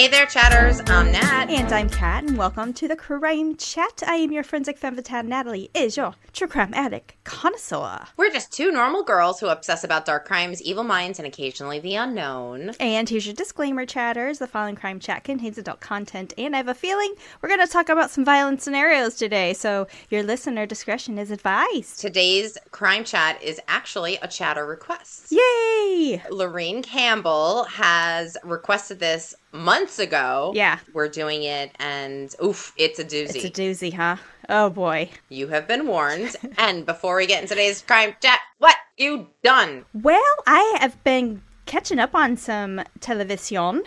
Hey there, chatters. I'm Nat. And I'm Kat, and welcome to the Crime Chat. I am your forensic femme fatale. Natalie is your true crime addict connoisseur. We're just two normal girls who obsess about dark crimes, evil minds, and occasionally the unknown. And here's your disclaimer, chatters. The following crime chat contains adult content, and I have a feeling we're going to talk about some violent scenarios today, so your listener discretion is advised. Today's crime chat is actually a chatter request. Yay! Lorraine Campbell has requested this months ago. Yeah. We're doing it, and oof, it's a doozy. It's a doozy, huh? Oh, boy. You have been warned. And before we get into today's crime chat, what you done? Well, I have been catching up on some television.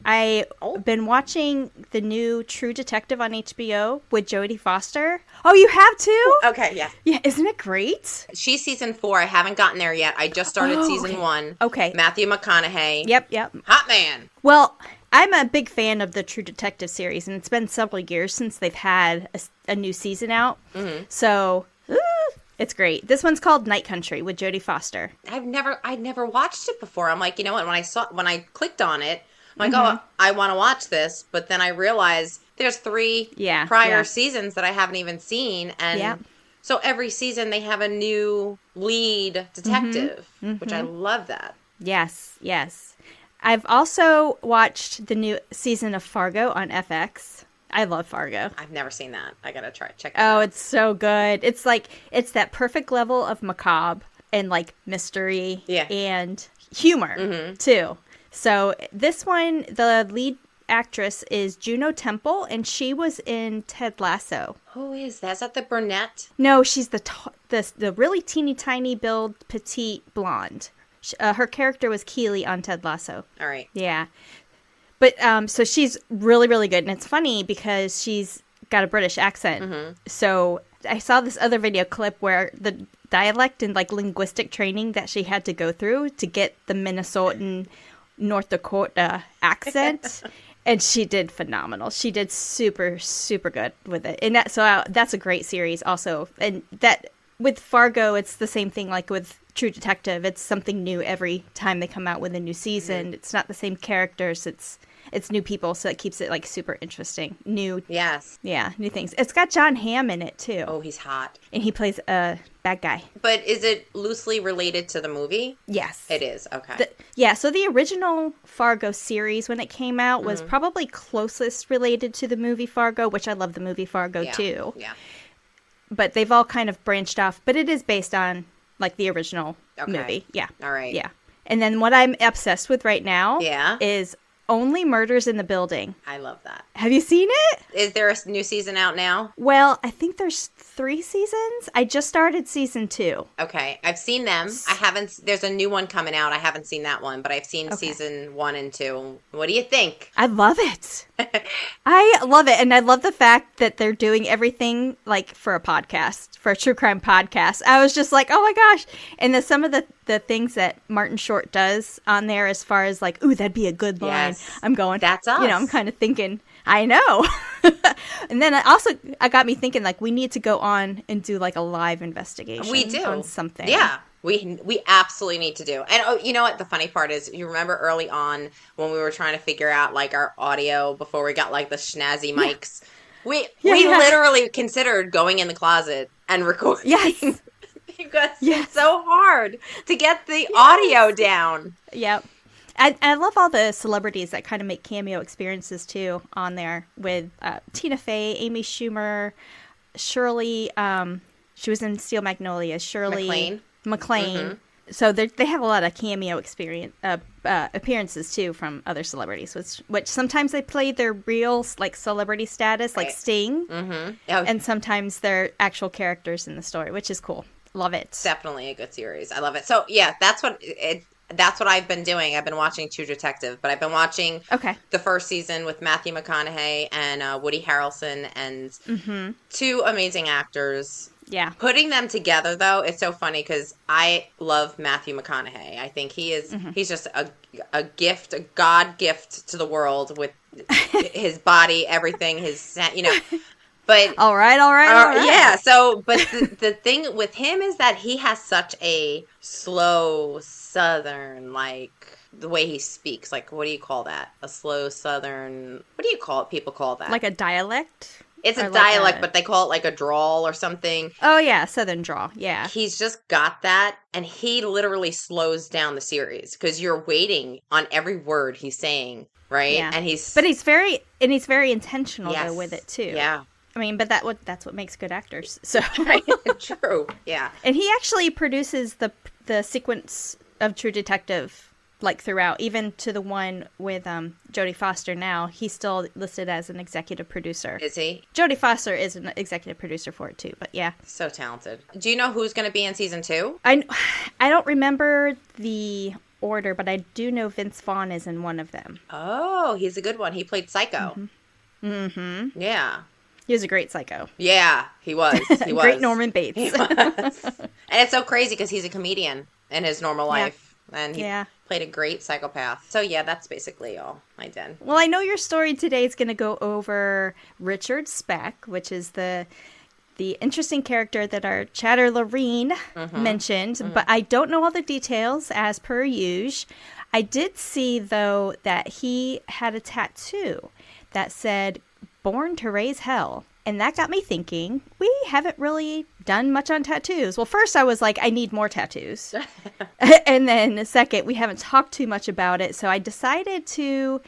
I've been watching the new True Detective on HBO with Jodie Foster. Oh, you have too? Okay, yeah. Yeah, isn't it great? She's season 4. I haven't gotten there yet. I just started season 1. Okay. Matthew McConaughey. Yep. Hot man. Well, I'm a big fan of the True Detective series, and it's been several years since they've had a new season out. Mm-hmm. So, it's great. This one's called Night Country with Jodie Foster. I'd never watched it before. I'm like, you know what? When I clicked on it, I'm like, oh, I want to watch this. But then I realized there's 3 prior seasons that I haven't even seen. And so every season they have a new lead detective, which I love that. Yes. I've also watched the new season of Fargo on FX. I love Fargo. I've never seen that. I gotta check it out. Oh, it's so good. It's that perfect level of macabre and like mystery and humor too. So this one, the lead actress is Juno Temple, and she was in Ted Lasso. Who is that? Is that the brunette? No, she's the really teeny tiny build, petite blonde. Her character was Keely on Ted Lasso. All right. Yeah. But so she's really, really good. And it's funny because she's got a British accent. Mm-hmm. So I saw this other video clip where the dialect and like linguistic training that she had to go through to get the Minnesotan North Dakota accent. And she did phenomenal. She did super, super good with it. And that's a great series also. And that with Fargo, it's the same thing like with True Detective. It's something new every time they come out with a new season. Mm-hmm. It's not the same characters. It's new people, so it keeps it like super interesting. New things. It's got John Hamm in it too. Oh, he's hot. And he plays a bad guy. But is it loosely related to the movie? Yes. It is, okay. So the original Fargo series, when it came out, was probably closest related to the movie Fargo, which I love the movie Fargo too. Yeah. But they've all kind of branched off. But it is based on like the original movie. Yeah. All right. Yeah. And then what I'm obsessed with right now is Only Murders in the Building. I love that. Have you seen it? Is there a new season out now? Well, I think there's 3 seasons. I just started season 2. Okay. I've seen them. There's a new one coming out. I haven't seen that one, but I've seen season 1 and 2. What do you think? I love it. I love it. And I love the fact that they're doing everything like for a podcast, for a true crime podcast. I was just like, oh my gosh. And some of the things that Martin Short does on there as far as like, ooh, that'd be a good line. Yes. I'm going, that's us. I'm kind of thinking, I know. And then I got me thinking like we need to go on and do like a live investigation. We do. On something. Yeah. We absolutely need to do. And you know what the funny part is? You remember early on when we were trying to figure out like our audio before we got like the schnazzy mics? We literally considered going in the closet and recording. Yes. Because it's so hard to get the audio down. Yep. I love all the celebrities that kind of make cameo experiences too on there with Tina Fey, Amy Schumer, Shirley. She was in Steel Magnolias. Shirley MacLaine. Mm-hmm. So they have a lot of cameo appearances too from other celebrities, which sometimes they play their real like celebrity status, like Sting, and sometimes they're actual characters in the story, which is cool. Love it. It's definitely a good series. I love it. So yeah, that's what I've been doing. I've been watching True Detective, but I've been watching the first season with Matthew McConaughey and Woody Harrelson and 2 amazing actors. Yeah. Putting them together, though, it's so funny because I love Matthew McConaughey. I think he is he's just a gift, a God gift to the world with his body, everything, But all right. Yeah. So, but the thing with him is that he has such a slow Southern the way he speaks. Like, what do you call that? A slow Southern. What do you call it? People call that like a dialect. It's a dialect, but they call it like a drawl or something. Oh yeah, Southern drawl. Yeah, he's just got that, and he literally slows down the series because you're waiting on every word he's saying, right? Yeah, and he's very intentional though with it too. Yeah. I mean, but that's what makes good actors. So right. True. Yeah. And he actually produces the sequence of True Detective like throughout, even to the one with Jodie Foster now. He's still listed as an executive producer. Is he? Jodie Foster is an executive producer for it too, but yeah. So talented. Do you know who's going to be in season 2? I don't remember the order, but I do know Vince Vaughn is in one of them. Oh, he's a good one. He played Psycho. Mm-hmm. Yeah. He was a great Psycho. Yeah, he was. He was. Great Norman Bates. He was. And it's so crazy because he's a comedian in his normal life. And he played a great psychopath. So yeah, that's basically all I did. Well, I know your story today is going to go over Richard Speck, which is the interesting character that our chatter Lorene mentioned, but I don't know all the details as per usual. I did see, though, that he had a tattoo that said, "Born to Raise Hell." And that got me thinking, we haven't really done much on tattoos. Well, first I was like, I need more tattoos. And then second, we haven't talked too much about it. So I decided to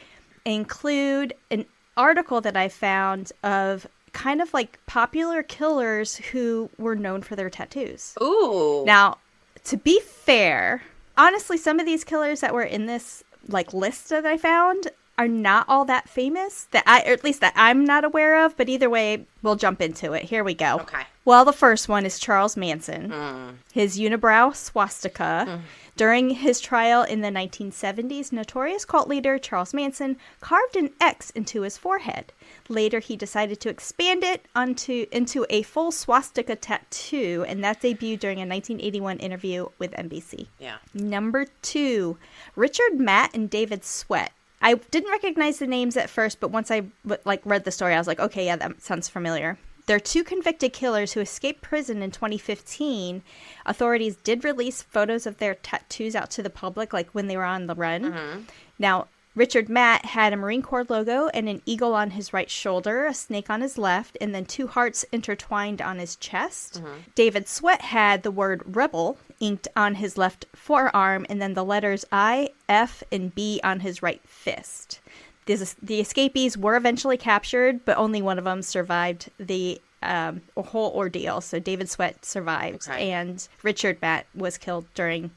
include an article that I found of kind of like popular killers who were known for their tattoos. Ooh. Now, to be fair, honestly, some of these killers that were in this like list that I found are not all that famous, or at least that I'm not aware of, but either way, we'll jump into it. Here we go. Okay. Well, the first one is Charles Manson. His unibrow swastika. During his trial in the 1970s, notorious cult leader Charles Manson carved an X into his forehead. Later, he decided to expand it into a full swastika tattoo, and that debuted during a 1981 interview with NBC. Yeah. Number 2, Richard Matt and David Sweat. I didn't recognize the names at first, but once I read the story, I was like, okay, yeah, that sounds familiar. They're 2 convicted killers who escaped prison in 2015. Authorities did release photos of their tattoos out to the public, like when they were on the run. Now, Richard Matt had a Marine Corps logo and an eagle on his right shoulder, a snake on his left, and then 2 hearts intertwined on his chest. David Sweat had the word rebel inked on his left forearm, and then the letters I, F, and B on his right fist. The escapees were eventually captured, but only one of them survived the whole ordeal. So David Sweat survived, and Richard Matt was killed during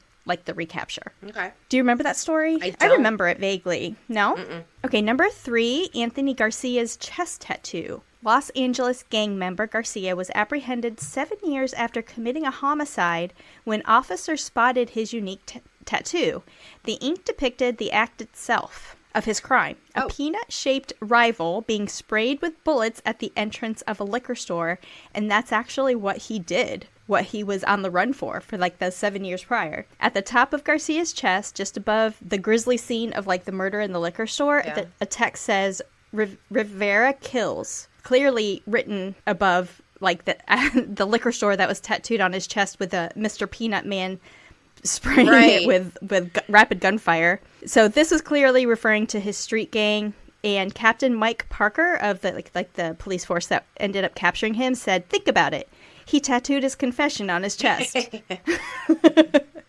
the recapture. Okay. Do you remember that story? I remember it vaguely. No? Mm-mm. Okay, number 3, Anthony Garcia's chest tattoo. Los Angeles gang member Garcia was apprehended 7 years after committing a homicide when officers spotted his unique tattoo. The ink depicted the act itself of his crime. A peanut-shaped rifle being sprayed with bullets at the entrance of a liquor store, and that's actually what he did. What he was on the run for the 7 years prior. At the top of Garcia's chest, just above the grisly scene of the murder in the liquor store, a text says, Rivera kills. Clearly written above the liquor store that was tattooed on his chest with a Mr. Peanut Man spraying it with rapid gunfire. So this was clearly referring to his street gang. And Captain Mike Parker of the police force that ended up capturing him said, think about it. He tattooed his confession on his chest.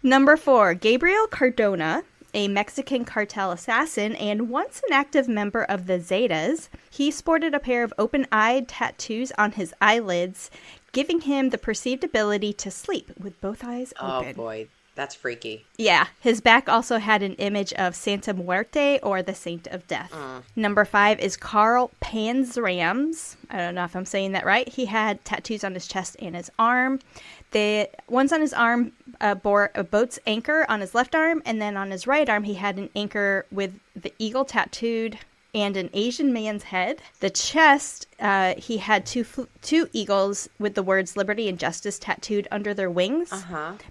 Number 4, Gabriel Cardona, a Mexican cartel assassin and once an active member of the Zetas. He sported a pair of open-eyed tattoos on his eyelids, giving him the perceived ability to sleep with both eyes open. Oh boy, that's freaky. Yeah. His back also had an image of Santa Muerte, or the Saint of Death. Number 5 is Carl Panzrams. I don't know if I'm saying that right. He had tattoos on his chest and his arm. The ones on his arm bore a boat's anchor on his left arm, and then on his right arm he had an anchor with the eagle tattooed and an Asian man's head. The chest, he had two eagles with the words liberty and justice tattooed under their wings.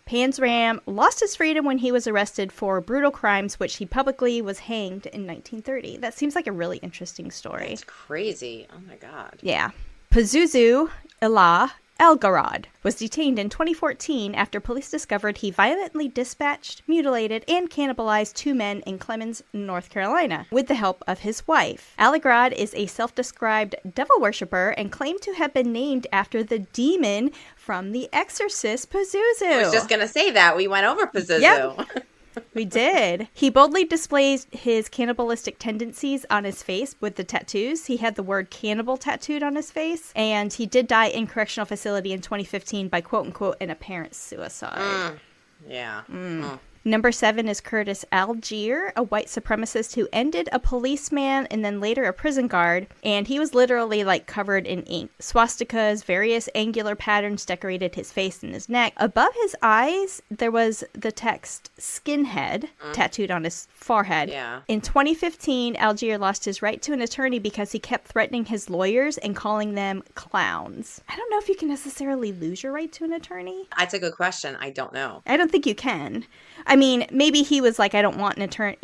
Panzram lost his freedom when he was arrested for brutal crimes, which he publicly was hanged in 1930. That seems like a really interesting story. That's crazy. Oh my God. Yeah. Pazuzu Ilah Algarad, was detained in 2014 after police discovered he violently dispatched, mutilated, and cannibalized 2 men in Clemens, North Carolina, with the help of his wife. Algarad is a self-described devil worshiper and claimed to have been named after the demon from The Exorcist, Pazuzu. I was just going to say that. We went over Pazuzu. Yep. We did. He boldly displays his cannibalistic tendencies on his face with the tattoos. He had the word cannibal tattooed on his face, and he did die in correctional facility in 2015 by quote-unquote an apparent suicide. Yeah. Number 7 is Curtis Algier, a white supremacist who ended a policeman and then later a prison guard, and he was literally like covered in ink. Swastikas, various angular patterns decorated his face and his neck. Above his eyes, there was the text skinhead tattooed on his forehead. Yeah. In 2015, Algier lost his right to an attorney because he kept threatening his lawyers and calling them clowns. I don't know if you can necessarily lose your right to an attorney. That's a good question. I don't know. I don't think you can. I mean, maybe he was like, I don't want an attorney,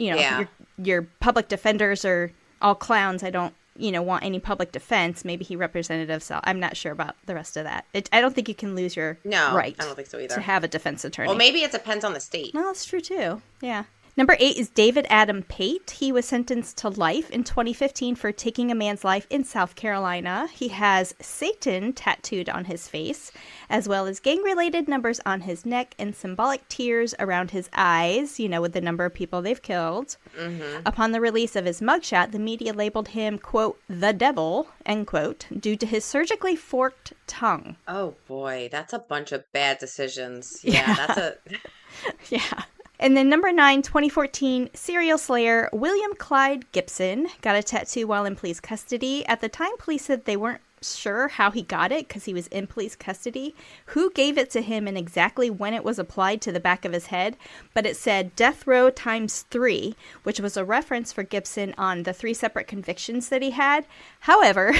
your public defenders are all clowns. I don't, want any public defense. Maybe he represented himself. I'm not sure about the rest of that. I don't think you can lose your right I don't think so either. To have a defense attorney. Well, maybe it depends on the state. Well, that's true too. Yeah. Number 8 is David Adam Pate. He was sentenced to life in 2015 for taking a man's life in South Carolina. He has Satan tattooed on his face, as well as gang-related numbers on his neck and symbolic tears around his eyes, with the number of people they've killed. Mm-hmm. Upon the release of his mugshot, the media labeled him, quote, the devil, end quote, due to his surgically forked tongue. Oh, boy. That's a bunch of bad decisions. Yeah. That's a... Yeah. And then number 9, 2014, serial slayer William Clyde Gibson got a tattoo while in police custody. At the time, police said they weren't sure how he got it because he was in police custody, who gave it to him, and exactly when it was applied to the back of his head. But it said death row ×3, which was a reference for Gibson on the 3 separate convictions that he had. However,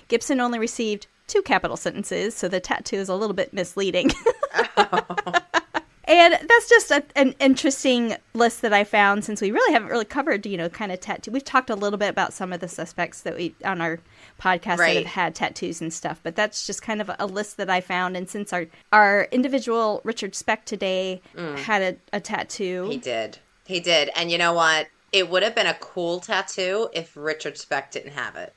Gibson only received 2 capital sentences, so the tattoo is a little bit misleading. And that's just an interesting list that I found, since we really haven't really covered, kind of tattoo. We've talked a little bit about some of the suspects that we on our podcast that have had tattoos and stuff, but that's just kind of a list that I found. And since our individual Richard Speck today had a tattoo. He did. And you know what? It would have been a cool tattoo if Richard Speck didn't have it.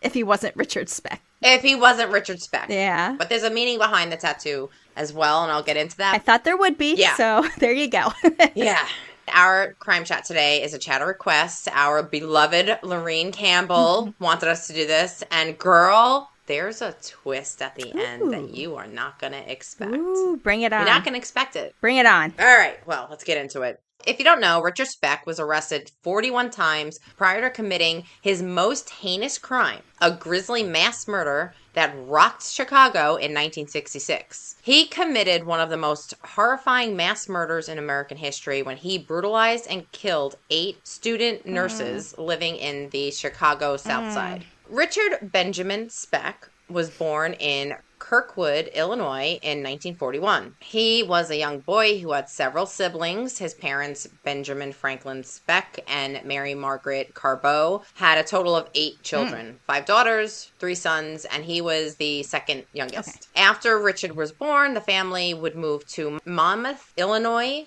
If he wasn't Richard Speck. If he wasn't Richard Speck. Yeah. But there's a meaning behind the tattoo as well, and I'll get into that. I thought there would be, so there you go. Yeah. Our crime chat today is a chat request. Our beloved Lorene Campbell wanted us to do this, and girl, there's a twist at the end that you are not going to expect. Ooh, bring it on. You're not going to expect it. Bring it on. All right, well, let's get into it. If you don't know, Richard Speck was arrested 41 times prior to committing his most heinous crime, a grisly mass murder that rocked Chicago in 1966. He committed one of the most horrifying mass murders in American history when he brutalized and killed 8 student nurses living in the Chicago South Side. Richard Benjamin Speck was born in Kirkwood, Illinois in 1941. He was a young boy who had several siblings. His parents, Benjamin Franklin Speck and Mary Margaret Carbeau, had a total of 8 children, 5 daughters, 3 sons, and he was the second youngest. Okay. After Richard was born, the family would move to Monmouth, Illinois.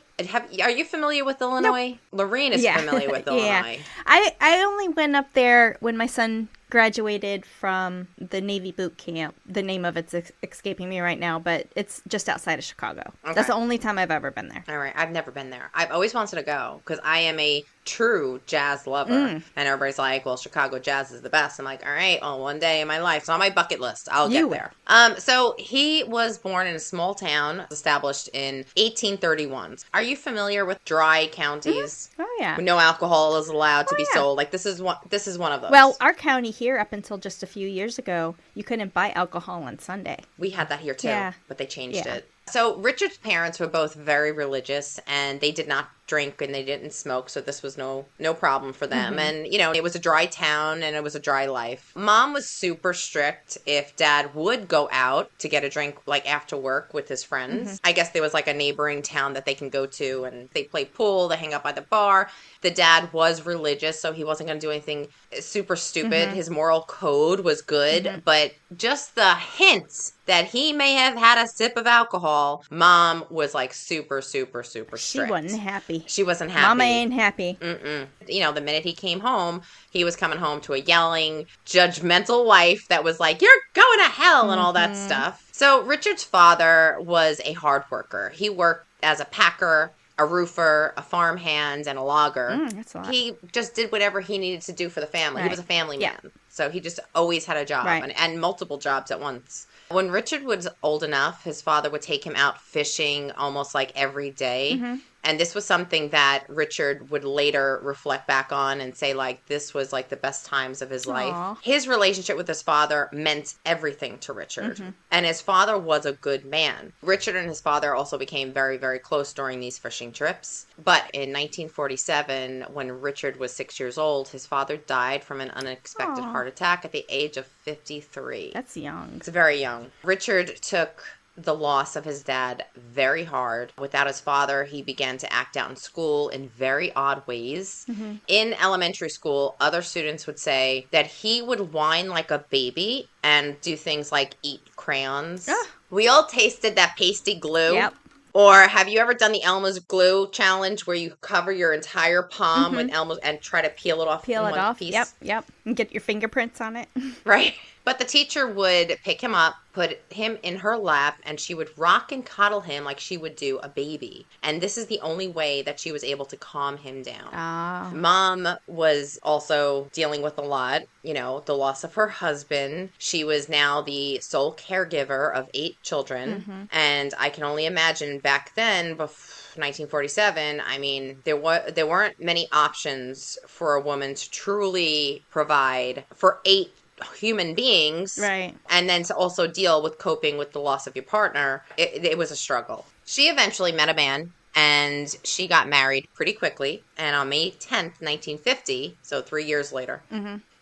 Are you familiar with Illinois? Nope. Lorene is familiar with Illinois. I only went up there when my son graduated from the Navy boot camp. The name of it's escaping me right now, but it's just outside of Chicago. Okay. That's the only time I've ever been there. All right. I've never been there. I've always wanted to go because I am a true jazz lover. And everybody's like, well, Chicago jazz is the best. I'm like, all right, well, one day in my life. It's on my bucket list. I'll get there. So he was born in a small town established in 1831. Are you familiar with dry counties? Oh, yeah. No alcohol is allowed to be sold. Like this is one of those. Well, our county here, up until just a few years ago, you couldn't buy alcohol on Sunday. We had that here too, but they changed it. So Richard's parents were both very religious, and they did not drink and they didn't smoke, so this was no problem for them. And, it was a dry town and it was a dry life. Mom was super strict if dad would go out to get a drink, like after work with his friends. I guess there was like a neighboring town that they can go to and they play pool, they hang out by the bar. The dad was religious, so he wasn't going to do anything super stupid. His moral code was good, but just the hints that he may have had a sip of alcohol, Mom was like super, super, super strict. She wasn't happy. She wasn't happy. Mama ain't happy. The minute he came home, he was coming home to a yelling, judgmental wife that was like, "You're going to hell," and all that stuff. So Richard's father was a hard worker. He worked as a packer, a roofer, a farmhand, and a logger. That's a lot. He just did whatever he needed to do for the family. Right. He was a family man. So he just always had a job and multiple jobs at once. When Richard was old enough, his father would take him out fishing almost like every day. And this was something that Richard would later reflect back on and say, like, this was like the best times of his life. His relationship with his father meant everything to Richard. And his father was a good man. Richard and his father also became very, very close during these fishing trips. But in 1947, when Richard was 6 years old, his father died from an unexpected heart attack at the age of 53. That's young. It's very young. Richard took the loss of his dad very hard. Without his father, he began to act out in school in very odd ways. In elementary school, other students would say that he would whine like a baby and do things like eat crayons. We all tasted that pasty glue. Yep. Or have you ever done the Elmer's glue challenge where you cover your entire palm with Elmer's and try to peel it off in one piece? Yep. And get your fingerprints on it. Right. But the teacher would pick him up, put him in her lap, and she would rock and cuddle him like she would do a baby. And this is the only way that she was able to calm him down. Mom was also dealing with a lot, the loss of her husband. She was now the sole caregiver of 8 children. And I can only imagine back then, before 1947, I mean, there weren't many options for a woman to truly provide for 8 human beings, right? And then to also deal with coping with the loss of your partner. It was a struggle. She eventually met a man and she got married pretty quickly. And on May 10th, 1950, so 3 years later,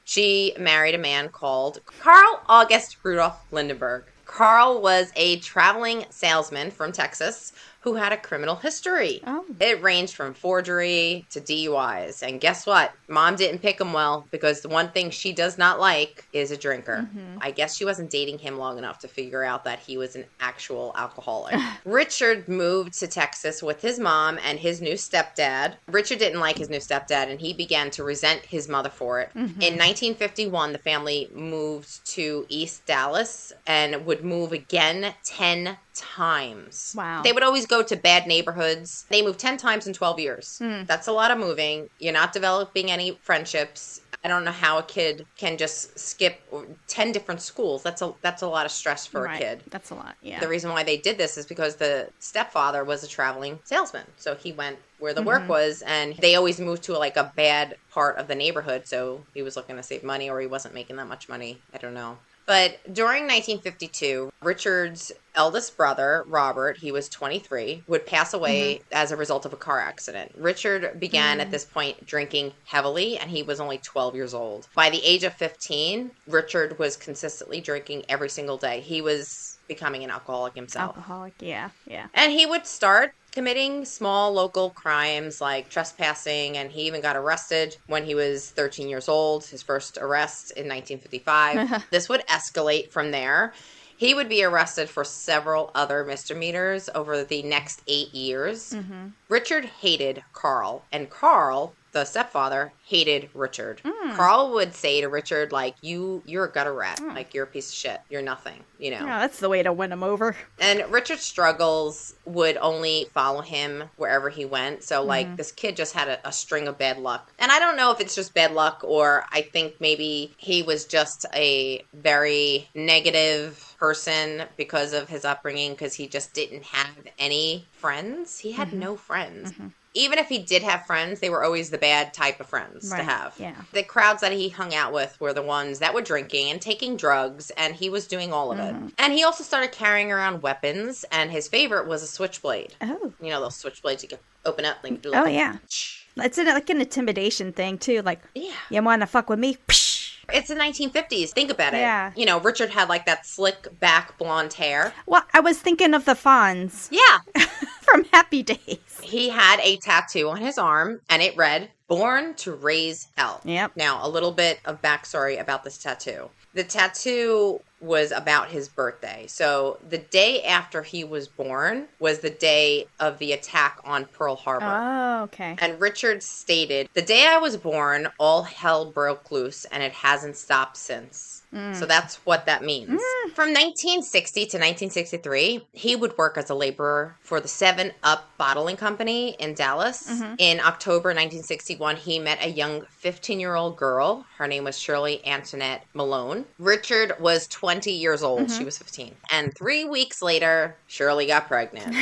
she married a man called Carl August Rudolph Lindenberg. Carl was a traveling salesman from Texas who had a criminal history. It ranged from forgery to DUIs. And guess what? Mom didn't pick him well because the one thing she does not like is a drinker. I guess she wasn't dating him long enough to figure out that he was an actual alcoholic. Richard moved to Texas with his mom and his new stepdad. Richard didn't like his new stepdad and he began to resent his mother for it. In 1951, the family moved to East Dallas and would move again 10 times. Wow. They would always go to bad neighborhoods. They moved 10 times in 12 years. That's a lot of moving. You're not developing any friendships. I don't know how a kid can just skip 10 different schools. That's a lot of stress for a kid. That's a lot, yeah. The reason why they did this is because the stepfather was a traveling salesman. So he went where the work was, and they always moved to like a bad part of the neighborhood. So he was looking to save money, or he wasn't making that much money. I don't know. But during 1952, Richard's eldest brother, Robert, he was 23, would pass away as a result of a car accident. Richard began at this point drinking heavily, and he was only 12 years old. By the age of 15, Richard was consistently drinking every single day. He was becoming an alcoholic himself. Yeah. And he would start committing small local crimes like trespassing, and he even got arrested when he was 13 years old, his first arrest in 1955. This would escalate from there. He would be arrested for several other misdemeanors over the next 8 years. Richard hated Carl, and Carl, the stepfather, hated Richard. Carl would say to Richard, like, you're a gutter rat. Like, you're a piece of shit. You're nothing, Yeah, that's the way to win him over. And Richard's struggles would only follow him wherever he went. So, like, this kid just had a string of bad luck. And I don't know if it's just bad luck, or I think maybe he was just a very negative person because of his upbringing, because he just didn't have any friends. He had no friends. Even if he did have friends, they were always the bad type of friends to have. Yeah. The crowds that he hung out with were the ones that were drinking and taking drugs, and he was doing all of it. And he also started carrying around weapons, and his favorite was a switchblade. Oh. You know, those switchblades you can open up and do yeah. It's like an intimidation thing, too. Like, yeah. You want to fuck with me? It's the 1950s. Think about it. Yeah. You know, Richard had like that slick back blonde hair. Well, I was thinking of the Fonz. Yeah. From Happy Days. He had a tattoo on his arm, and it read, "Born to Raise Hell." Yep. Now, a little bit of backstory about this tattoo. The tattoo was about his birthday. So the day after he was born was the day of the attack on Pearl Harbor. Oh, okay. And Richard stated, "The day I was born, all hell broke loose, and it hasn't stopped since." So that's what that means. From 1960 to 1963, he would work as a laborer for the 7-Up bottling company in Dallas. In October 1961, he met a young 15-year-old girl. Her name was Shirley Antoinette Malone. Richard was 20 years old. She was 15. And 3 weeks later, Shirley got pregnant.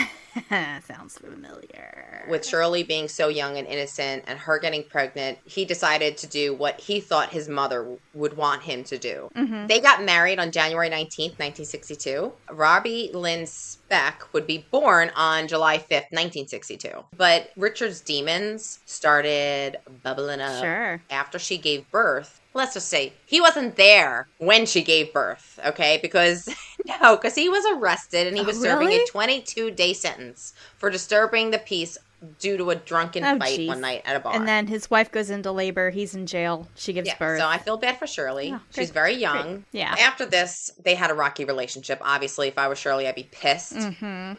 Sounds familiar. With Shirley being so young and innocent and her getting pregnant, he decided to do what he thought his mother would want him to do. They got married on January 19th, 1962. Robbie Lynn Speck would be born on July 5th, 1962. But Richard's demons started bubbling up after she gave birth. Let's just say he wasn't there when she gave birth, okay? Because he was arrested and he was serving a 22-day sentence for disturbing the peace due to a drunken fight one night at a bar. And then his wife goes into labor. He's in jail. She gives birth. So I feel bad for Shirley. Oh, she's very young. Great. Yeah. After this, they had a rocky relationship. Obviously, if I was Shirley, I'd be pissed.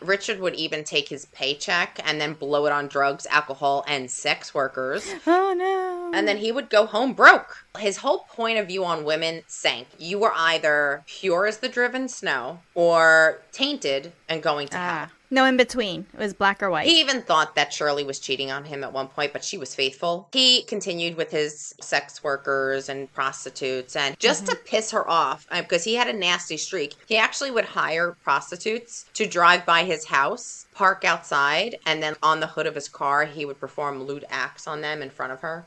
Richard would even take his paycheck and then blow it on drugs, alcohol, and sex workers. Oh, no. And then he would go home broke. His whole point of view on women sank. You were either pure as the driven snow or tainted and going to hell. No in between. It was black or white. He even thought that Shirley was cheating on him at one point, but she was faithful. He continued with his sex workers and prostitutes, and just to piss her off, because he had a nasty streak, he actually would hire prostitutes to drive by his house, park outside, and then on the hood of his car, he would perform lewd acts on them in front of her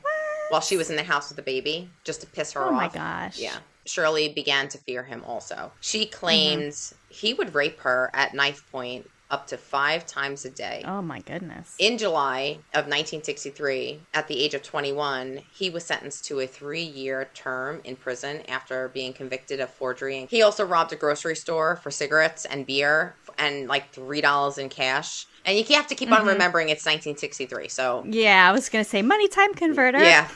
while she was in the house with the baby, just to piss her off. Oh my gosh. Yeah. Shirley began to fear him also. She claims he would rape her at knife point up to 5 times a day. Oh, my goodness. In July of 1963, at the age of 21, he was sentenced to a 3-year term in prison after being convicted of forgery. He also robbed a grocery store for cigarettes and beer and like $3 in cash. And you have to keep on remembering it's 1963, so... Yeah, I was going to say money time converter. Yeah.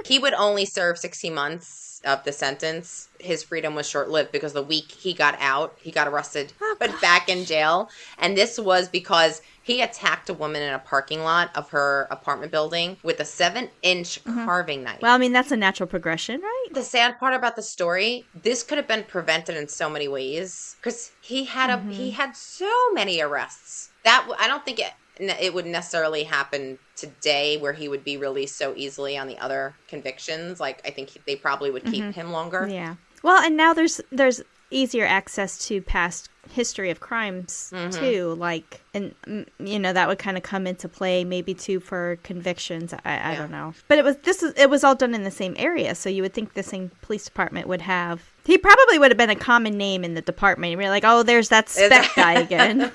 He would only serve 16 months of the sentence. His freedom was short-lived because the week he got out, he got arrested, but back in jail. And this was because he attacked a woman in a parking lot of her apartment building with a 7-inch carving knife. Well, I mean, that's a natural progression, right? The sad part about the story, this could have been prevented in so many ways because he had he had so many arrests. That I don't think it would necessarily happen today where he would be released so easily on the other convictions. Like, I think they probably would keep him longer. Yeah. Well, and now there's easier access to past history of crimes too, like, and you know, that would kind of come into play maybe too for convictions. I don't know, but it was all done in the same area, so you would think the same police department would have. He probably would have been a common name in the department. You're like, oh, there's that Speck guy again.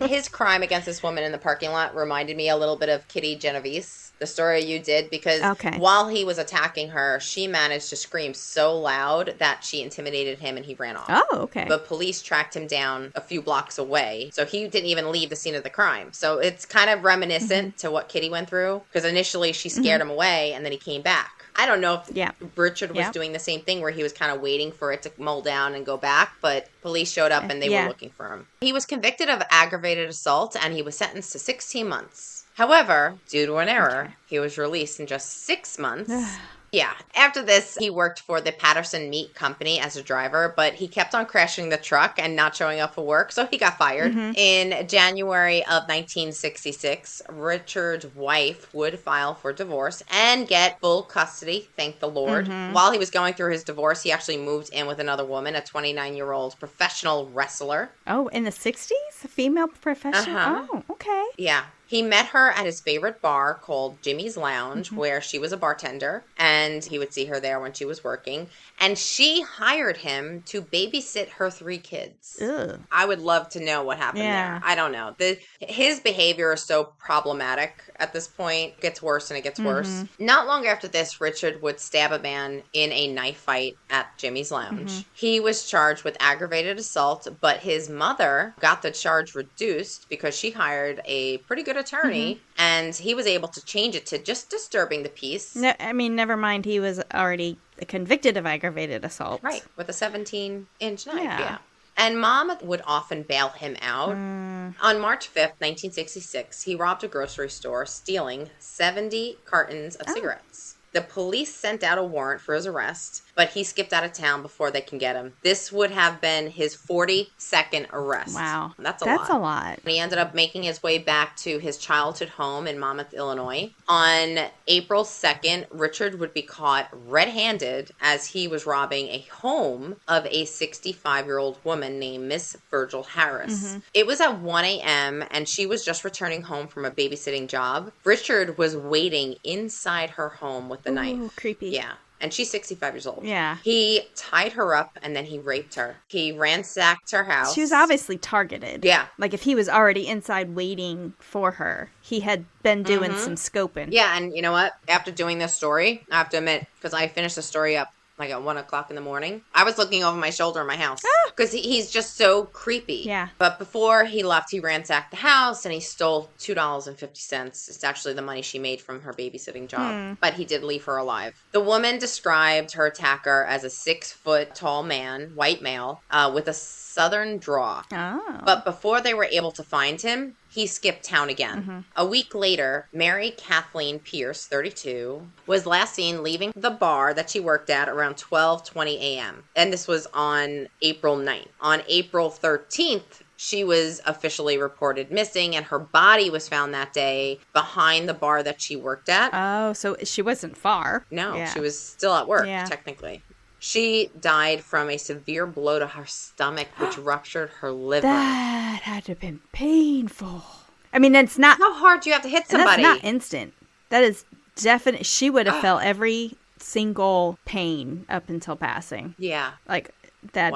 His crime against this woman in the parking lot reminded me a little bit of Kitty Genovese, the story you did, because while he was attacking her, she managed to scream so loud that she intimidated him and he ran off. Oh, okay. But police tracked him down a few blocks away, so he didn't even leave the scene of the crime. So it's kind of reminiscent to what Kitty went through, because initially she scared him away and then he came back. I don't know if Richard was doing the same thing where he was kind of waiting for it to mull down and go back, but police showed up and they were looking for him. He was convicted of aggravated assault and he was sentenced to 16 months. However, due to an error, he was released in just 6 months Yeah. After this, he worked for the Patterson Meat Company as a driver, but he kept on crashing the truck and not showing up for work, so he got fired. In January of 1966, Richard's wife would file for divorce and get full custody, thank the Lord. While he was going through his divorce, he actually moved in with another woman, a 29-year-old professional wrestler. Oh, in the 60s? A female professional? Oh, okay. Yeah. He met her at his favorite bar called Jimmy's Lounge, where she was a bartender, and he would see her there when she was working. And she hired him to babysit her 3 kids. Ugh. I would love to know what happened there. I don't know. His behavior is so problematic at this point. It gets worse and it gets worse. Not long after this, Richard would stab a man in a knife fight at Jimmy's Lounge. He was charged with aggravated assault, but his mother got the charge reduced because she hired a pretty good attorney, and he was able to change it to just disturbing the peace. No, I mean, never mind, he was already convicted of aggravated assault. Right, with a 17-inch knife, yeah. And Mom would often bail him out. On March 5th, 1966, he robbed a grocery store, stealing 70 cartons of cigarettes. The police sent out a warrant for his arrest, but he skipped out of town before they can get him. This would have been his 42nd arrest. Wow. That's a lot. He ended up making his way back to his childhood home in Monmouth, Illinois. On April 2nd, Richard would be caught red-handed as he was robbing a home of a 65-year-old woman named Miss Virgil Harris. It was at 1 a.m., and she was just returning home from a babysitting job. Richard was waiting inside her home with the knife. Ooh, creepy. Yeah. And she's 65 years old. Yeah. He tied her up and then he raped her. He ransacked her house. She was obviously targeted. Yeah. Like if he was already inside waiting for her, he had been doing some scoping. Yeah, and you know what? After doing this story, I have to admit, because I finished the story up like at 1 o'clock in the morning, I was looking over my shoulder in my house because he's just so creepy. Yeah. But before he left, he ransacked the house and he stole $2.50. It's actually the money she made from her babysitting job. But he did leave her alive. The woman described her attacker as a 6-foot tall man, white male, with a southern draw. Oh. But before they were able to find him, he skipped town again. A week later, Mary Kathleen Pierce, 32, was last seen leaving the bar that she worked at around 12:20 a.m. And this was on April 9th. On April 13th, she was officially reported missing, and her body was found that day behind the bar that she worked at. Oh, so she wasn't far. No, she was still at work, technically. She died from a severe blow to her stomach, which ruptured her liver. That had to have been painful. I mean, it's not... How hard do you have to hit somebody? That's not instant. That is definite. She would have felt every single pain up until passing. Yeah. Like, that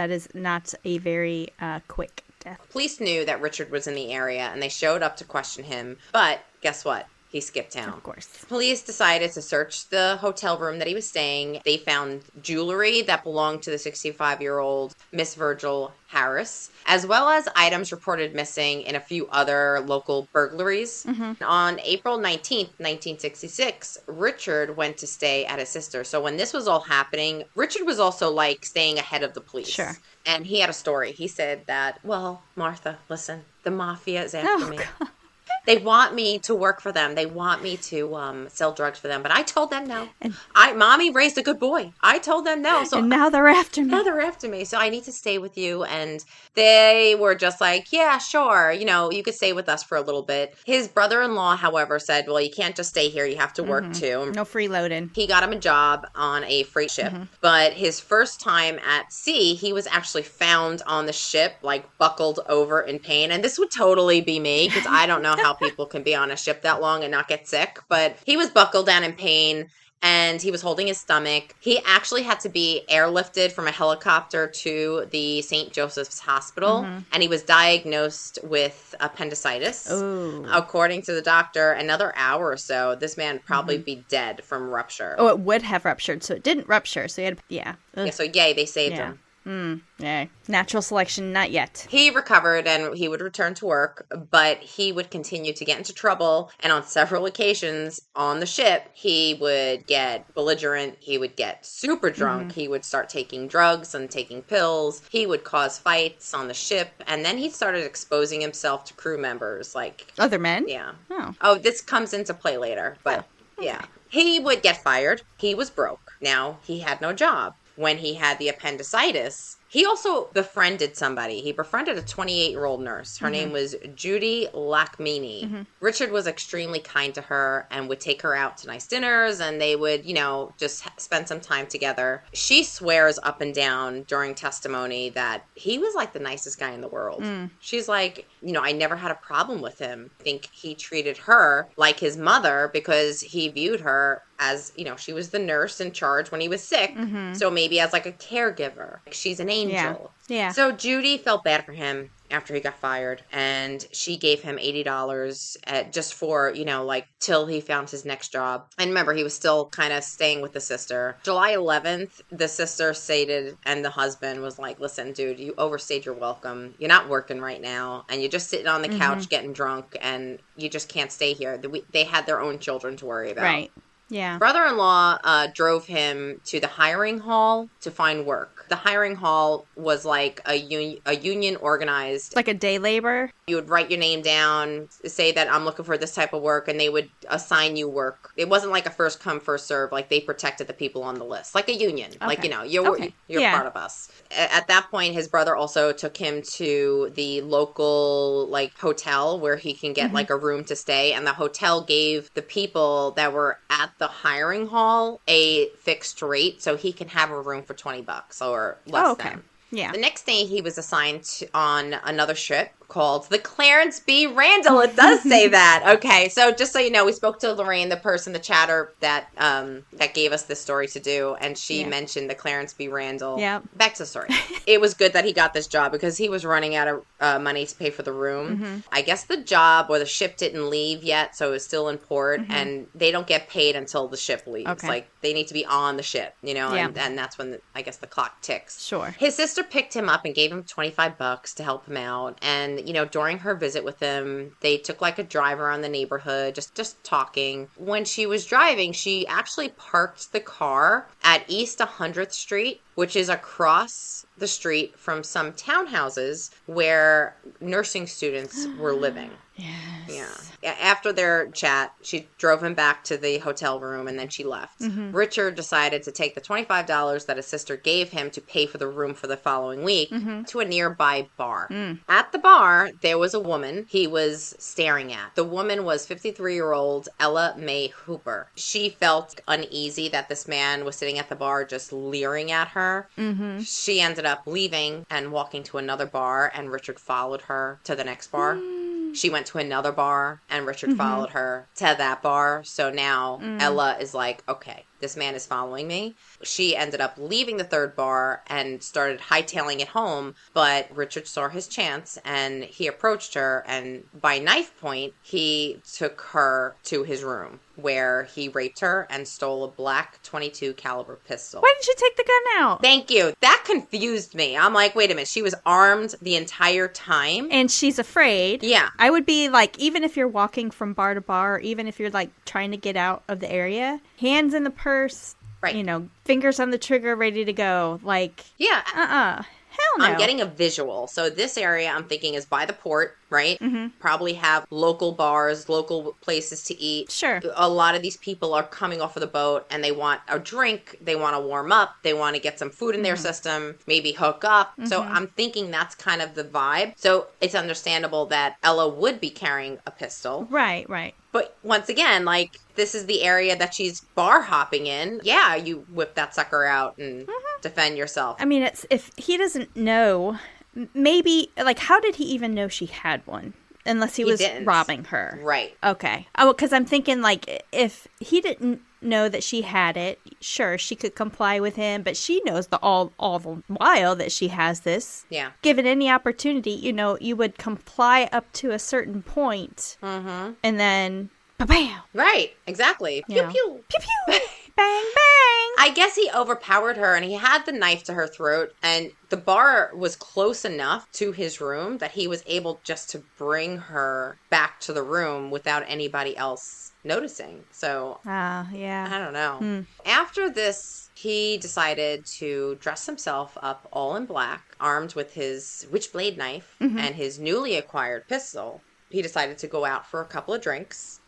is not a very quick death. Police knew that Richard was in the area, and they showed up to question him. But guess what? He skipped town. Of course. Police decided to search the hotel room that he was staying. They found jewelry that belonged to the 65-year-old Miss Virgil Harris, as well as items reported missing in a few other local burglaries. On April 19th, 1966, Richard went to stay at his sister. So when this was all happening, Richard was also like staying ahead of the police. Sure. And he had a story. He said that, well, Martha, listen, the mafia is after me. God. They want me to work for them. They want me to sell drugs for them. But I told them no. And Mommy raised a good boy. I told them no. So and now they're after me. Now they're after me. So I need to stay with you. And they were just like, yeah, sure. You know, you could stay with us for a little bit. His brother-in-law, however, said, well, you can't just stay here. You have to work too. No freeloading. He got him a job on a freight ship. But his first time at sea, he was actually found on the ship, like buckled over in pain. And this would totally be me because I don't know how people can be on a ship that long and not get sick. But he was buckled down in pain. And he was holding his stomach. He actually had to be airlifted from a helicopter to the St. Joseph's Hospital. And he was diagnosed with appendicitis. Ooh. According to the doctor, another hour or so, this man would probably be dead from rupture. Oh, it would have ruptured. So it didn't rupture. So he had, Yeah, so yay, they saved him. Yeah. Natural selection, not yet. He recovered and he would return to work, but he would continue to get into trouble. And on several occasions on the ship, he would get belligerent. He would get super drunk. He would start taking drugs and taking pills. He would cause fights on the ship. And then he started exposing himself to crew members like other men? Yeah. Oh. Oh, this comes into play later, but yeah. He would get fired. He was broke. Now he had no job. When he had the appendicitis, he also befriended somebody. He befriended a 28-year-old nurse. Her name was Judy Lockmeany. Richard was extremely kind to her and would take her out to nice dinners, and they would, just spend some time together. She swears up and down during testimony that he was like the nicest guy in the world. She's like, I never had a problem with him. I think he treated her like his mother because he viewed her as, she was the nurse in charge when he was sick. So maybe as like a caregiver. She's an angel. Yeah. So Judy felt bad for him after he got fired, and she gave him $80 just for, till he found his next job. And remember, he was still kind of staying with the sister. July 11th, the sister stated, and the husband was like, listen, dude, you overstayed your welcome. You're not working right now, and you're just sitting on the couch getting drunk, and you just can't stay here. They had their own children to worry about. Right. Yeah. Brother-in-law drove him to the hiring hall to find work. The hiring hall was like a union organized. Like a day labor? You would write your name down, say that I'm looking for this type of work, and they would assign you work. It wasn't like a first come, first serve. Like they protected the people on the list. Like a union. Okay. Like, you're part of us. At that point, his brother also took him to the local like hotel where he can get like a room to stay. And the hotel gave the people that were at the hiring hall a fixed rate, so he can have a room for $20 or less than. Yeah. The next day, he was assigned on another ship called the Clarence B. Randall. It does say that. Okay, so just so you know, we spoke to Lorraine, the person, the chatter that gave us this story to do, and she mentioned the Clarence B. Randall. Yeah. Back to the story. It was good that he got this job because he was running out of money to pay for the room. I guess the job or the ship didn't leave yet, so it was still in port, and they don't get paid until the ship leaves. Okay. Like, they need to be on the ship, and that's when, I guess, the clock ticks. Sure. His sister picked him up and gave him $25 to help him out, and during her visit with him, they took like a drive around the neighborhood, just talking. When she was driving, she actually parked the car at East 100th Street, which is across the street from some townhouses where nursing students were living. Yes. Yeah. After their chat, she drove him back to the hotel room and then she left. Richard decided to take the $25 that his sister gave him to pay for the room for the following week to a nearby bar. At the bar, there was a woman he was staring at. The woman was 53-year-old Ella Mae Hooper. She felt uneasy that this man was sitting at the bar just leering at her. She ended up leaving and walking to another bar, and Richard followed her to the next bar. She went to another bar, and Richard followed her to that bar. So now Ella is like, okay, this man is following me. She ended up leaving the third bar and started hightailing it home, but Richard saw his chance, and he approached her, and by knife point, he took her to his room, where he raped her and stole a black .22 caliber pistol. Why didn't you take the gun out? Thank you. That confused me. I'm like, wait a minute. She was armed the entire time? And she's afraid. Yeah. I would be like, even if you're walking from bar to bar, or even if you're like trying to get out of the area, hands in the purse, right? Fingers on the trigger, ready to go. Like, yeah. Hell no. I'm getting a visual. So this area I'm thinking is by the port, right? Probably have local bars, local places to eat. Sure. A lot of these people are coming off of the boat and they want a drink. They want to warm up. They want to get some food in their system, maybe hook up. So I'm thinking that's kind of the vibe. So it's understandable that Ella would be carrying a pistol. Right. But once again, like, this is the area that she's bar hopping in. Yeah, you whip that sucker out and defend yourself. I mean, it's if he doesn't know, maybe, like, how did he even know she had one? Unless he was robbing her. Right. Okay. Oh, because I'm thinking, like, if he didn't know that she had it, sure, she could comply with him, but she knows all the while that she has this. Yeah. Given any opportunity, you would comply up to a certain point, and then, ba-bam! Right, exactly. Pew, pew. Pew, pew. Bang, bang! I guess he overpowered her, and he had the knife to her throat, and the bar was close enough to his room that he was able just to bring her back to the room without anybody else noticing. So, yeah. I don't know. After this, he decided to dress himself up all in black, armed with his witchblade knife and his newly acquired pistol. He decided to go out for a couple of drinks.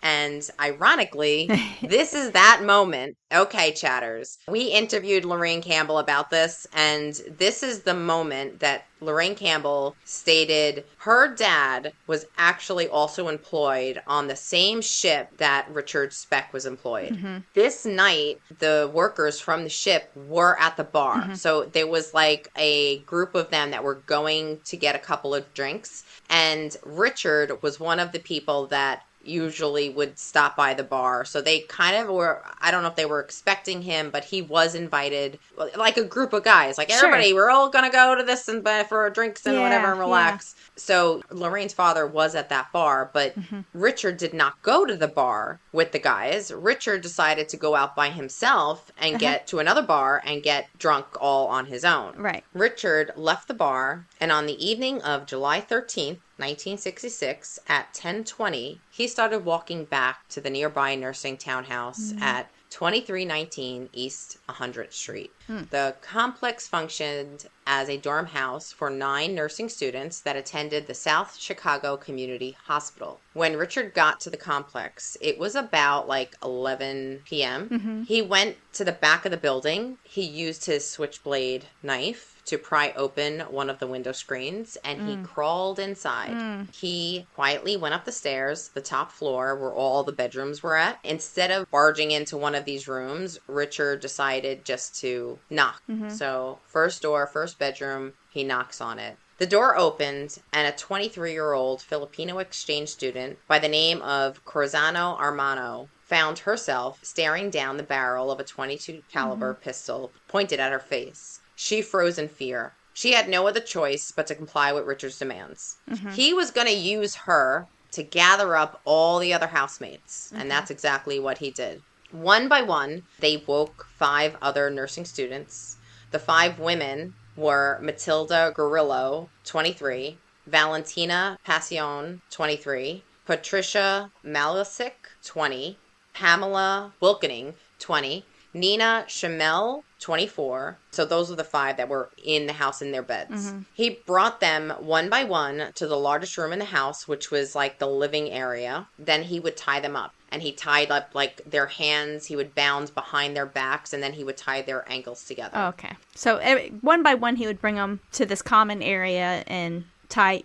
And ironically, this is that moment. Okay, chatters. We interviewed Lorraine Campbell about this, and this is the moment that Lorraine Campbell stated her dad was actually also employed on the same ship that Richard Speck was employed. Mm-hmm. This night, the workers from the ship were at the bar. Mm-hmm. So there was like a group of them that were going to get a couple of drinks, and Richard was one of the people that usually would stop by the bar. So they kind of were, I don't know if they were expecting him, but he was invited, like a group of guys. Like, everybody, we're all going to go to this and for drinks and whatever and relax. Yeah. So Lorraine's father was at that bar, but Richard did not go to the bar with the guys. Richard decided to go out by himself and get to another bar and get drunk all on his own. Right. Richard left the bar, and on the evening of July 13th, 1966, at 10:20, he started walking back to the nearby nursing townhouse at 2319 East 100th Street. The complex functioned as a dorm house for 9 nursing students that attended the South Chicago Community Hospital. When Richard got to the complex, it was about like 11 p.m. He went to the back of the building. He used his switchblade knife to pry open one of the window screens, and he crawled inside. He quietly went up the stairs, the top floor where all the bedrooms were at. Instead of barging into one of these rooms, Richard decided just to knock. So first door, first bedroom, he knocks on it. The door opened, and a 23-year-old Filipino exchange student by the name of Corazano Armano found herself staring down the barrel of a .22 caliber pistol pointed at her face. She froze in fear. She had no other choice but to comply with Richard's demands. He was going to use her to gather up all the other housemates, and that's exactly what he did. One by one, they woke 5 other nursing students. The 5 women were Matilda Guerrillo, 23, Valentina Pasion, 23, Patricia Malisic, 20, Pamela Wilkening, 20, Nina Shamel, 24. So those were the 5 that were in the house in their beds. He brought them one by one to the largest room in the house, which was like the living area. Then he would tie them up. And he tied up like their hands. He would bound behind their backs, and then he would tie their ankles together. Oh, okay. So one by one, he would bring them to this common area and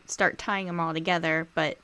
start tying them all together. But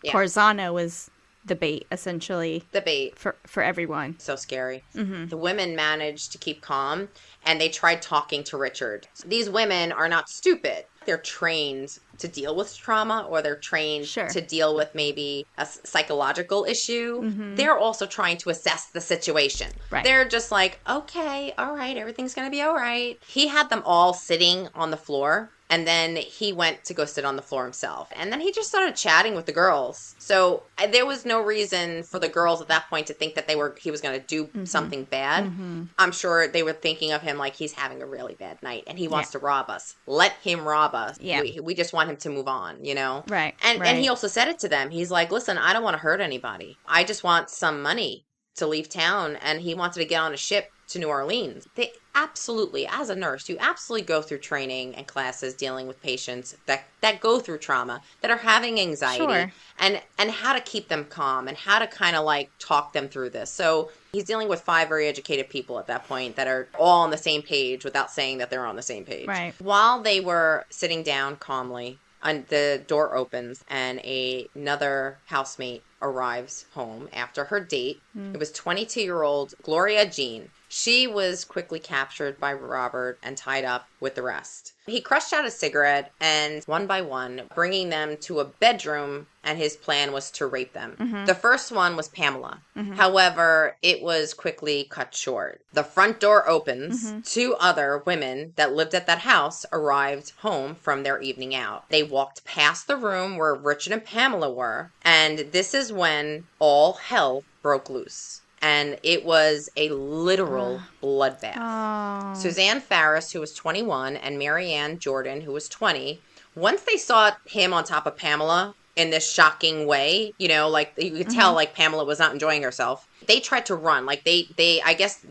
Corazano was the bait, essentially. The bait. For everyone. So scary. The women managed to keep calm, and they tried talking to Richard. These women are not stupid. They're trained to deal with trauma, or they're trained to deal with maybe a psychological issue. They're also trying to assess the situation. Right. They're just like, okay, all right, everything's going to be all right. He had them all sitting on the floor. And then he went to go sit on the floor himself. And then he just started chatting with the girls. So there was no reason for the girls at that point to think that he was going to do something bad. I'm sure they were thinking of him like, he's having a really bad night and he wants to rob us. Let him rob us. Yeah. We just want him to move on, you know? Right. And he also said it to them. He's like, listen, I don't want to hurt anybody. I just want some money to leave town. And he wanted to get on a ship to New Orleans. They absolutely, as a nurse, you absolutely go through training and classes dealing with patients that go through trauma, that are having anxiety, and how to keep them calm and how to kind of like talk them through this. So he's dealing with 5 very educated people at that point that are all on the same page without saying that they're on the same page. Right. While they were sitting down calmly, and the door opens and another housemate arrives home after her date. It was 22-year-old Gloria Jean. She was quickly captured by Robert and tied up with the rest. He crushed out a cigarette and one by one, bringing them to a bedroom, and his plan was to rape them. The first one was Pamela. However, it was quickly cut short. The front door opens. 2 other women that lived at that house arrived home from their evening out. They walked past the room where Richard and Pamela were, and this is when all hell broke loose. And it was a literal bloodbath. Oh. Suzanne Farris, who was 21, and Marianne Jordan, who was 20, once they saw him on top of Pamela in this shocking way, you know, like you could tell like Pamela was not enjoying herself, they tried to run. Like they I guess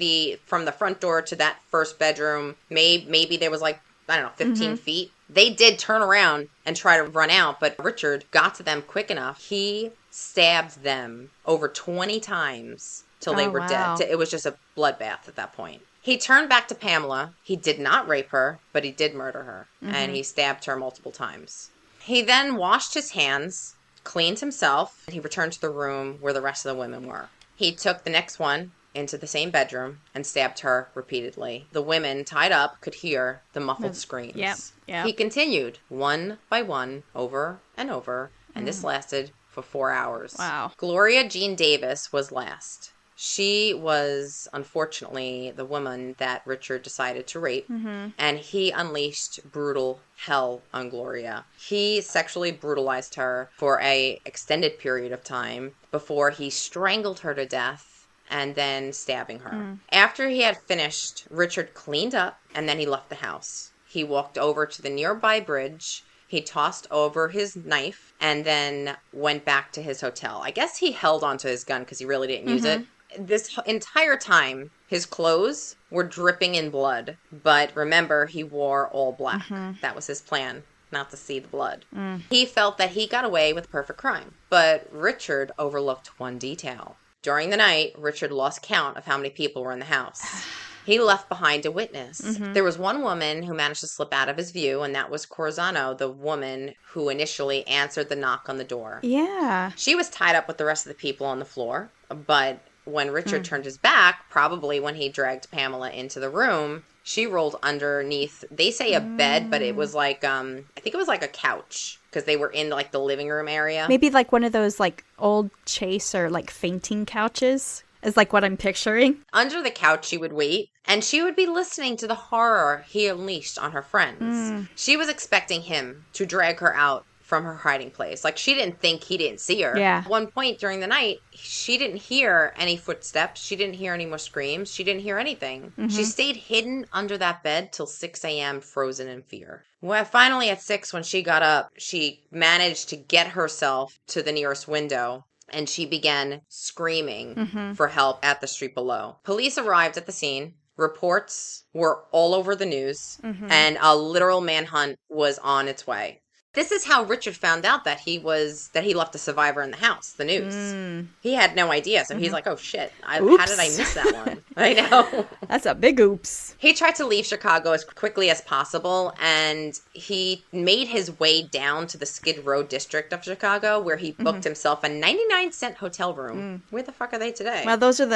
from the front door to that first bedroom, maybe there was like, I don't know, 15 feet They did turn around and try to run out, but Richard got to them quick enough. He stabbed them over 20 times till they were dead. It was just a bloodbath at that point. He turned back to Pamela. He did not rape her, but he did murder her. And he stabbed her multiple times. He then washed his hands, cleaned himself, and he returned to the room where the rest of the women were. He took the next one into the same bedroom and stabbed her repeatedly. The women, tied up, could hear the muffled screams. Yep. He continued, one by one, over and over, and this lasted for 4 hours. Wow. Gloria Jean Davis was last. She was, unfortunately, the woman that Richard decided to rape, and he unleashed brutal hell on Gloria. He sexually brutalized her for an extended period of time before he strangled her to death and then stabbing her. After he had finished, Richard cleaned up, and then he left the house. He walked over to the nearby bridge. He tossed over his knife and then went back to his hotel. I guess he held onto his gun because he really didn't use it. This entire time, his clothes were dripping in blood. But remember, he wore all black. That was his plan, not to see the blood. He felt that he got away with perfect crime. But Richard overlooked one detail. During the night, Richard lost count of how many people were in the house. He left behind a witness. There was one woman who managed to slip out of his view, and that was Corzano, the woman who initially answered the knock on the door. Yeah. She was tied up with the rest of the people on the floor, but when Richard turned his back, probably when he dragged Pamela into the room, she rolled underneath, they say a bed, but it was like, I think it was like a couch, because they were in like the living room area. Maybe like one of those like old chase or like fainting couches is like what I'm picturing. Under the couch, she would wait, and she would be listening to the horror he unleashed on her friends. She was expecting him to drag her out from her hiding place. Like, she didn't think he didn't see her. Yeah. At one point during the night, she didn't hear any footsteps. She didn't hear any more screams. She didn't hear anything. She stayed hidden under that bed till 6 a.m., frozen in fear. Well, finally at 6, when she got up, she managed to get herself to the nearest window, and she began screaming for help at the street below. Police arrived at the scene. Reports were all over the news, and a literal manhunt was on its way. This is how Richard found out that he left a survivor in the house, the news. He had no idea, so he's like, oh shit, how did I miss that one? I know. That's a big oops. He tried to leave Chicago as quickly as possible, and he made his way down to the Skid Row district of Chicago, where he booked himself a 99-cent hotel room. Where the fuck are they today? Well, those are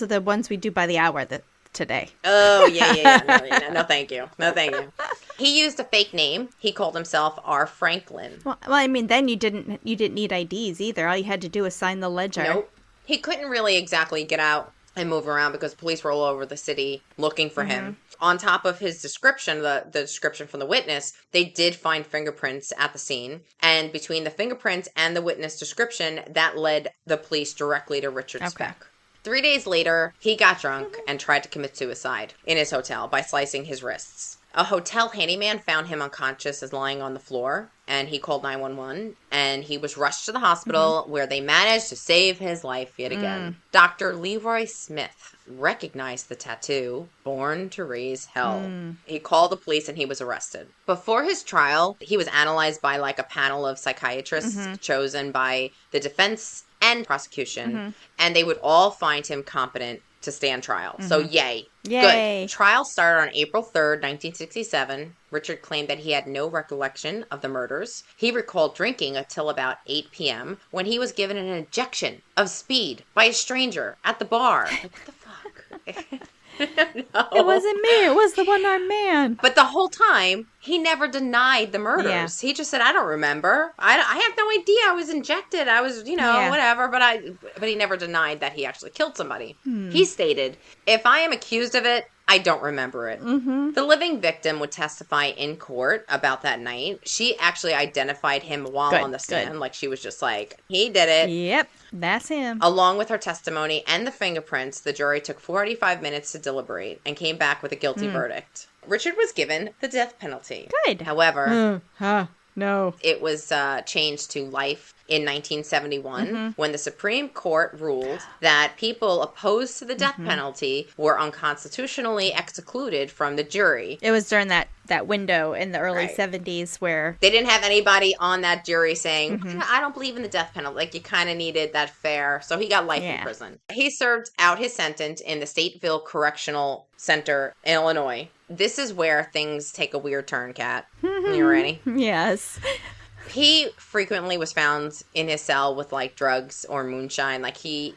the ones we do by the hour today. Oh, yeah. No, thank you. He used a fake name. He called himself R. Franklin. Well, I mean, then you didn't need IDs either. All you had to do was sign the ledger. Nope. He couldn't really exactly get out and move around because police were all over the city looking for him. On top of his description, the description from the witness, they did find fingerprints at the scene. And between the fingerprints and the witness description, that led the police directly to Richard Speck. 3 days later, he got drunk and tried to commit suicide in his hotel by slicing his wrists. A hotel handyman found him unconscious as lying on the floor, and he called 911, and he was rushed to the hospital where they managed to save his life yet again. Dr. Leroy Smith recognized the tattoo, Born to Raise Hell. He called the police and he was arrested. Before his trial, he was analyzed by like a panel of psychiatrists chosen by the defense and prosecution, and they would all find him competent to stand trial. So yay. Good. Trial started on April 3rd, 1967. Richard claimed that he had no recollection of the murders. He recalled drinking until about 8 p.m. when he was given an injection of speed by a stranger at the bar. Like, what the fuck? No. It wasn't me. It was the one-armed man. But the whole time, he never denied the murders. Yeah. He just said, I don't remember. I have no idea. I was injected. I was, whatever. But he never denied that he actually killed somebody. He stated, if I am accused of it, I don't remember it. The living victim would testify in court about that night. She actually identified him while on the stand. Like, she was just like, he did it. Yep, that's him. Along with her testimony and the fingerprints, the jury took 45 minutes to deliberate and came back with a guilty verdict. Richard was given the death penalty. Good. However, no. It was changed to life in 1971 when the Supreme Court ruled that people opposed to the death penalty were unconstitutionally excluded from the jury. It was during that window in the early 70s where they didn't have anybody on that jury saying, I don't believe in the death penalty. Like, you kind of needed that fair. So he got life in prison. He served out his sentence in the Stateville Correctional Center in Illinois. This is where things take a weird turn, Kat. You ready? Yes. He frequently was found in his cell with, like, drugs or moonshine. Like, he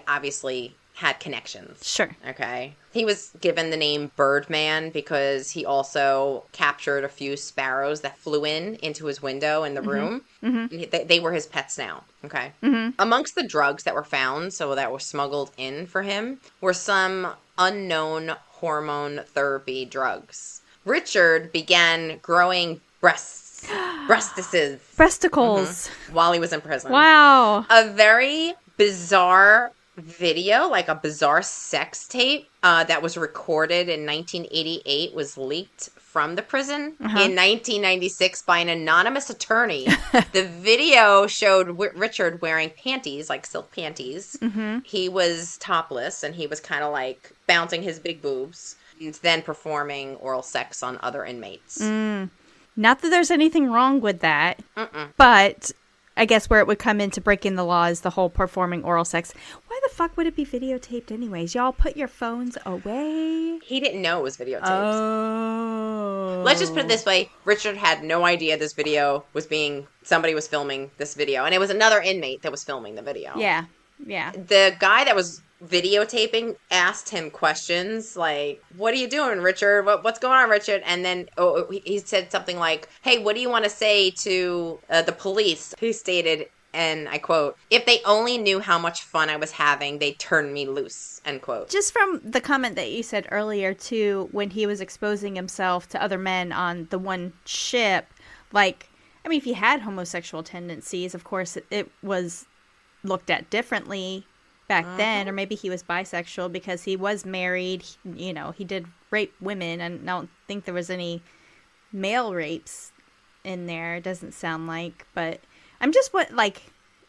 obviously had connections. Sure. Okay. He was given the name Birdman because he also captured a few sparrows that flew into his window in the room. They were his pets now. Okay. Amongst the drugs that were found, so that were smuggled in for him, were some unknown hormone therapy drugs. Richard began growing breasticles while he was in prison. Wow. A very bizarre video, like a bizarre sex tape that was recorded in 1988 was leaked from the prison in 1996 by an anonymous attorney. The video showed Richard wearing panties, like silk panties. He was topless and he was kind of like bouncing his big boobs and then performing oral sex on other inmates. Not that there's anything wrong with that, but I guess where it would come into breaking the law is the whole performing oral sex. Why the fuck would it be videotaped anyways? Y'all put your phones away. He didn't know it was videotaped. Oh. Let's just put it this way. Richard had no idea this video was somebody was filming this video. And it was another inmate that was filming the video. Yeah. The guy that was videotaping asked him questions like, what are you doing, Richard? What's going on, Richard? And then he said something like, hey, what do you want to say to the police? He stated, and I quote, if they only knew how much fun I was having, they'd turn me loose, end quote. Just from the comment that you said earlier, too, when he was exposing himself to other men on the one ship, like, I mean, if he had homosexual tendencies, of course, it was looked at differently back then, or maybe he was bisexual because he was married. You know, he did rape women, and I don't think there was any male rapes in there. It doesn't sound like, but I'm just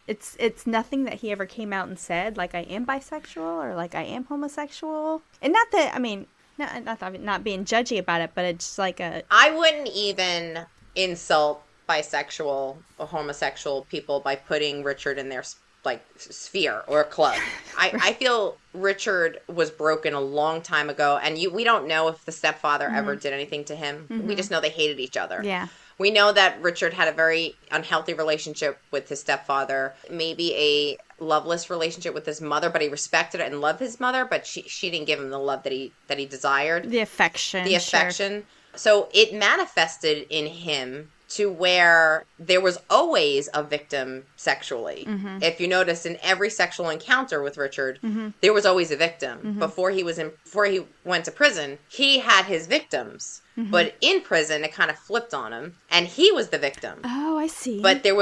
it's nothing that he ever came out and said, like, I am bisexual or like I am homosexual. And not that, I mean, not being judgy about it, but it's like I wouldn't even insult bisexual or homosexual people by putting Richard in their like sphere or club. I feel Richard was broken a long time ago, and we don't know if the stepfather ever did anything to him. We just know they hated each other. Yeah. We know that Richard had a very unhealthy relationship with his stepfather, maybe a loveless relationship with his mother, but he respected and loved his mother, but she didn't give him the love that he desired. The affection. Sure. So it manifested in him to where there was always a victim sexually. If you notice, in every sexual encounter with Richard, there was always a victim. Before he went to prison, he had his victims. But in prison, it kind of flipped on him, and he was the victim. Oh, I see. But there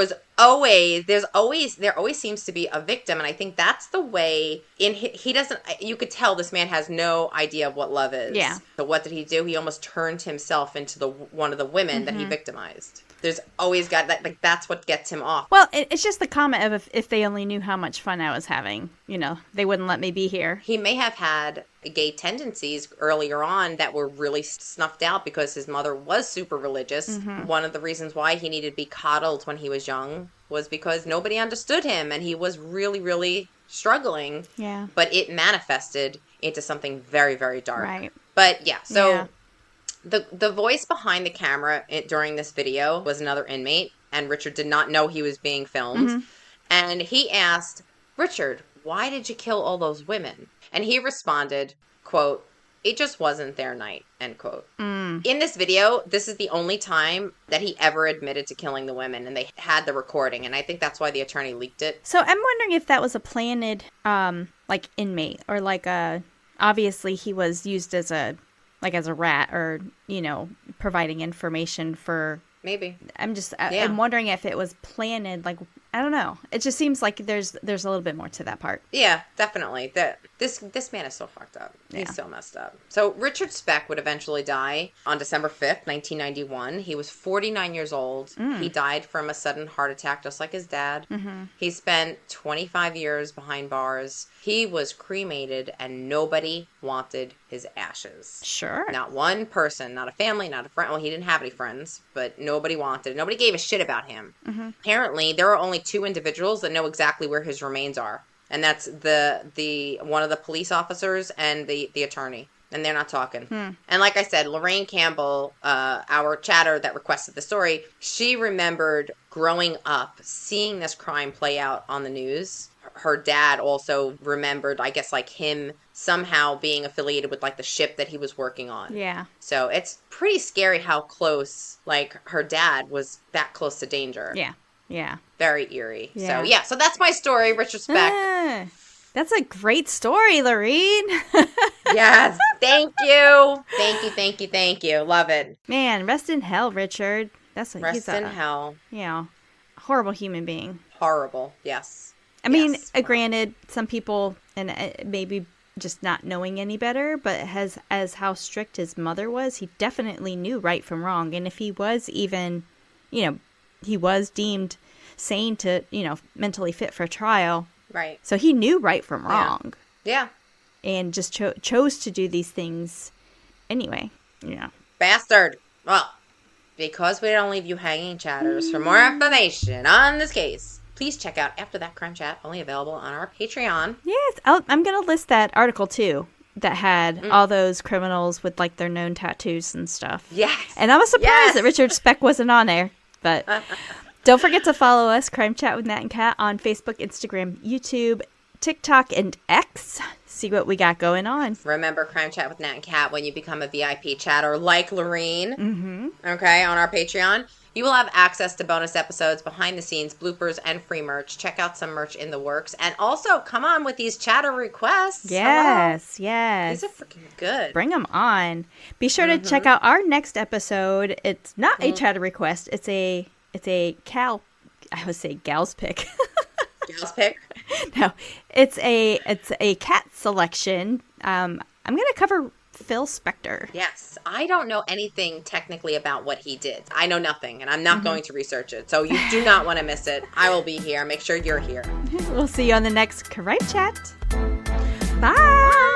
always seems to be a victim, and I think that's the way he doesn't. You could tell this man has no idea of what love is. Yeah. So what did he do? He almost turned himself into one of the women that he victimized. There's always got that. Like, that's what gets him off. Well, it's just the comment of if they only knew how much fun I was having, they wouldn't let me be here. He may have had gay tendencies earlier on that were really snuffed out because his mother was super religious. One of the reasons why he needed to be coddled when he was young was because nobody understood him, and he was really, really struggling. Yeah. But it manifested into something very, very dark. Right. But yeah, so... Yeah. The voice behind the camera during this video was another inmate, and Richard did not know he was being filmed. And he asked, Richard, why did you kill all those women? And he responded, quote, it just wasn't their night, end quote. In this video, this is the only time that he ever admitted to killing the women, and they had the recording, and I think that's why the attorney leaked it. So I'm wondering if that was a planted, inmate, or obviously he was used as a rat, or, providing information for... Maybe. I'm wondering if it was planted, I don't know. It just seems like there's a little bit more to that part. Yeah, definitely. This man is so fucked up. He's so messed up. So Richard Speck would eventually die on December 5th, 1991. He was 49 years old. He died from a sudden heart attack, just like his dad. He spent 25 years behind bars. He was cremated, and nobody wanted his ashes. Sure. Not one person, not a family, not a friend. Well, he didn't have any friends, but nobody wanted it. Nobody gave a shit about him. Apparently, there are only 2 individuals that know exactly where his remains are. And that's the one of the police officers and the attorney. And they're not talking. And like I said, Lorraine Campbell, our chatter that requested the story, she remembered growing up, seeing this crime play out on the news. Her dad also remembered, I guess, like him somehow being affiliated with like the ship that he was working on. Yeah. So it's pretty scary how close, like, her dad was that close to danger. Yeah. Yeah. Very eerie. Yeah. So that's my story, Richard Speck. That's a great story, Lorene. Yes. Thank you. Thank you. Love it. Man, rest in hell, Richard. Rest in hell. Yeah. Horrible human being. Horrible. Yes. I mean, granted, some people, and maybe just not knowing any better, but as how strict his mother was, he definitely knew right from wrong. And if he was even, he was deemed sane to, mentally fit for trial. Right. So he knew right from wrong. Yeah. And just chose to do these things anyway. Yeah. Bastard. Well, because we don't leave you hanging, chatters, for more information on this case, please check out After That Crime Chat, only available on our Patreon. Yes. I'm going to list that article, too, that had all those criminals with, like, their known tattoos and stuff. Yes. And I was surprised that Richard Speck wasn't on there. But don't forget to follow us, Crime Chat with Nat and Kat, on Facebook, Instagram, YouTube, TikTok, and X. See what we got going on. Remember Crime Chat with Nat and Kat when you become a VIP chatter like Lorene. Okay, on our Patreon. You will have access to bonus episodes, behind the scenes, bloopers, and free merch. Check out some merch in the works. And also, come on with these chatter requests. Yes, Hello. Yes. These are freaking good. Bring them on. Be sure to check out our next episode. It's not a chatter request. It's a I would say gal's pick. Gal's pick? No, it's a cat selection. I'm going to cover Phil Spector. Yes. I don't know anything technically about what he did. I know nothing, and I'm not going to research it. So you do not want to miss it. I will be here. Make sure you're here. We'll see you on the next Crime Chat. Bye.